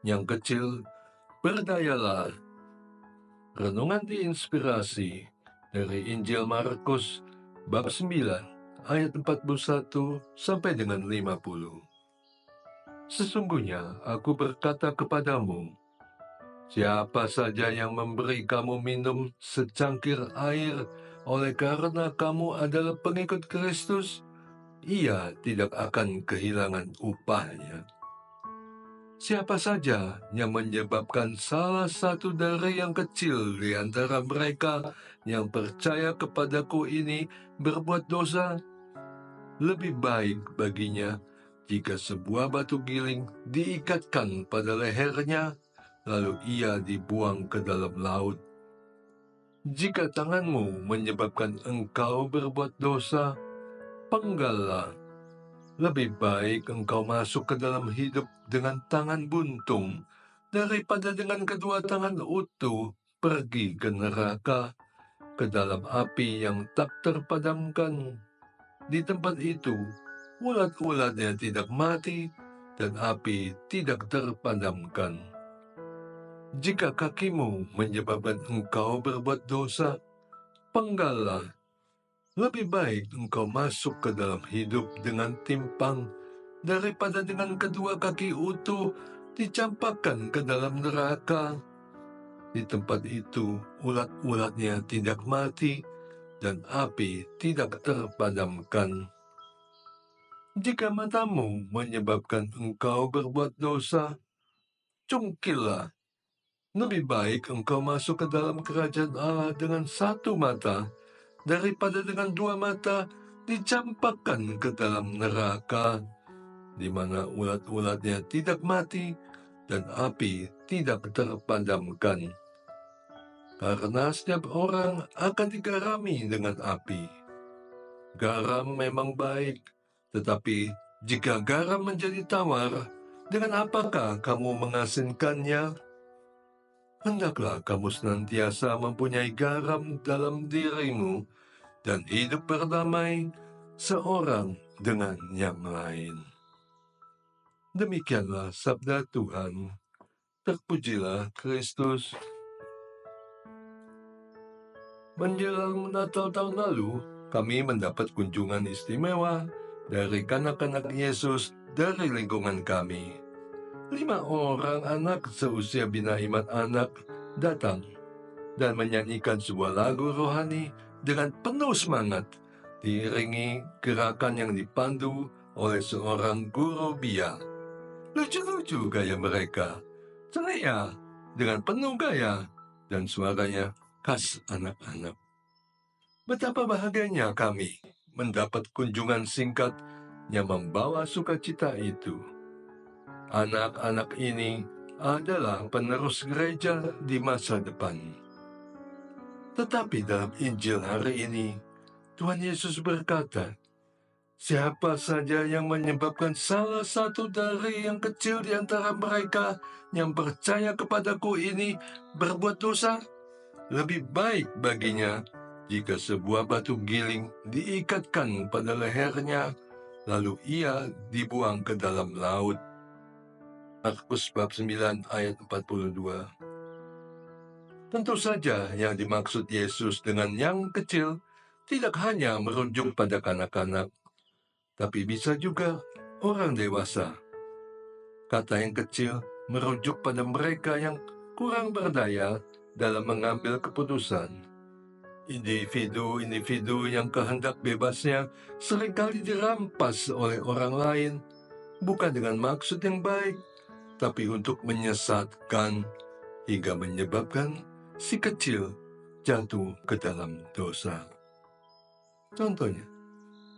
Yang kecil, berdayalah. Renungan diinspirasi dari Injil Markus bab 9 ayat 41 sampai dengan 50. Sesungguhnya aku berkata kepadamu, siapa saja yang memberi kamu minum secangkir air oleh karena kamu adalah pengikut Kristus, ia tidak akan kehilangan upahnya. Siapa saja yang menyebabkan salah satu dari yang kecil di antara mereka yang percaya kepadaku ini berbuat dosa, lebih baik baginya jika sebuah batu giling diikatkan pada lehernya, lalu ia dibuang ke dalam laut. Jika tanganmu menyebabkan engkau berbuat dosa, penggallah. Lebih baik engkau masuk ke dalam hidup dengan tangan buntung daripada dengan kedua tangan utuh pergi ke neraka, ke dalam api yang tak terpadamkan. Di tempat itu, ulat-ulatnya tidak mati dan api tidak terpadamkan. Jika kakimu menyebabkan engkau berbuat dosa, penggallah. Lebih baik engkau masuk ke dalam hidup dengan timpang daripada dengan kedua kaki utuh dicampakkan ke dalam neraka. Di tempat itu, ulat-ulatnya tidak mati dan api tidak terpadamkan. Jika matamu menyebabkan engkau berbuat dosa, cungkillah. Lebih baik engkau masuk ke dalam kerajaan Allah dengan satu mata daripada dengan dua mata dicampakkan ke dalam neraka, di mana ulat-ulatnya tidak mati dan api tidak terpadamkan. Karena setiap orang akan digarami dengan api. Garam memang baik, tetapi jika garam menjadi tawar, dengan apakah kamu mengasinkannya? Hendaklah kamu senantiasa mempunyai garam dalam dirimu dan hidup berdamai seorang dengan yang lain. Demikianlah sabda Tuhan. Terpujilah Kristus. Menjelang Natal tahun lalu, kami mendapat kunjungan istimewa dari kanak-kanak Yesus dari lingkungan kami. 5 orang anak seusia Bina Iman Anak datang dan menyanyikan sebuah lagu rohani dengan penuh semangat, diiringi gerakan yang dipandu oleh seorang guru bia. Lucu-lucu gaya mereka, ceria dengan penuh gaya, dan suaranya khas anak-anak. Betapa bahagianya kami mendapat kunjungan singkat yang membawa sukacita itu. Anak-anak ini adalah penerus gereja di masa depan. Tetapi dalam Injil hari ini, Tuhan Yesus berkata, siapa saja yang menyebabkan salah satu dari yang kecil di antara mereka yang percaya kepadaku ini berbuat dosa, lebih baik baginya jika sebuah batu giling diikatkan pada lehernya, lalu ia dibuang ke dalam laut. Markus bab 9 ayat 42. Tentu saja yang dimaksud Yesus dengan yang kecil tidak hanya merujuk pada kanak-kanak, tapi bisa juga orang dewasa. Kata yang kecil merujuk pada mereka yang kurang berdaya dalam mengambil keputusan. Individu-individu yang kehendak bebasnya seringkali dirampas oleh orang lain, bukan dengan maksud yang baik, tapi untuk menyesatkan hingga menyebabkan si kecil jatuh ke dalam dosa. Contohnya,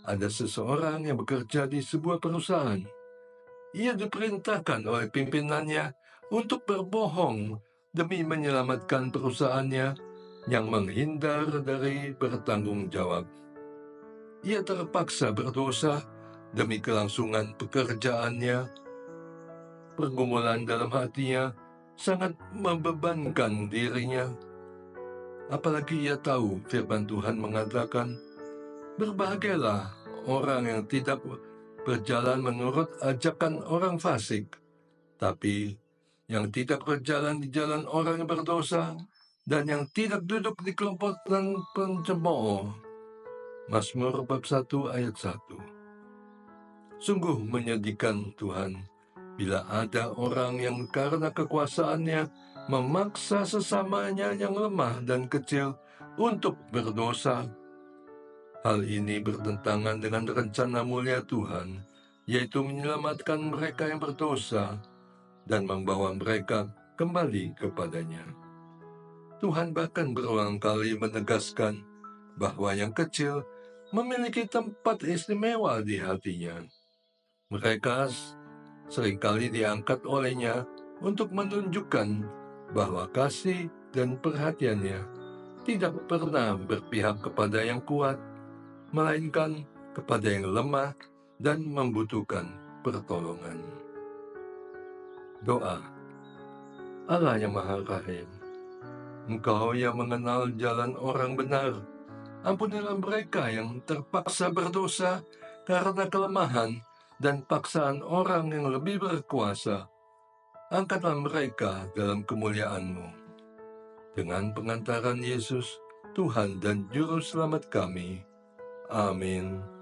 ada seseorang yang bekerja di sebuah perusahaan. Ia diperintahkan oleh pimpinannya untuk berbohong demi menyelamatkan perusahaannya yang menghindar dari bertanggung jawab. Ia terpaksa berdosa demi kelangsungan pekerjaannya. Pergumulan dalam hatinya sangat membebankan dirinya. Apalagi ia tahu firman Tuhan mengatakan, berbahagialah orang yang tidak berjalan menurut ajakan orang fasik, tapi yang tidak berjalan di jalan orang yang berdosa, dan yang tidak duduk di kelompok dan pencemooh. Mazmur bab 1 ayat 1. Sungguh menyedihkan Tuhan, bila ada orang yang karena kekuasaannya memaksa sesamanya yang lemah dan kecil untuk berdosa. Hal ini bertentangan dengan rencana mulia Tuhan, yaitu menyelamatkan mereka yang berdosa dan membawa mereka kembali kepadanya. Tuhan bahkan berulang kali menegaskan bahwa yang kecil memiliki tempat istimewa di hatinya. Mereka seringkali diangkat olehnya untuk menunjukkan bahwa kasih dan perhatiannya tidak pernah berpihak kepada yang kuat, melainkan kepada yang lemah dan membutuhkan pertolongan. Doa. Allah yang Maha Rahim, Engkau yang mengenal jalan orang benar, ampunilah mereka yang terpaksa berdosa karena kelemahan dan paksaan orang yang lebih berkuasa. Angkatlah mereka dalam kemuliaan-Mu. Dengan pengantaran Yesus, Tuhan dan Juru Selamat kami. Amin.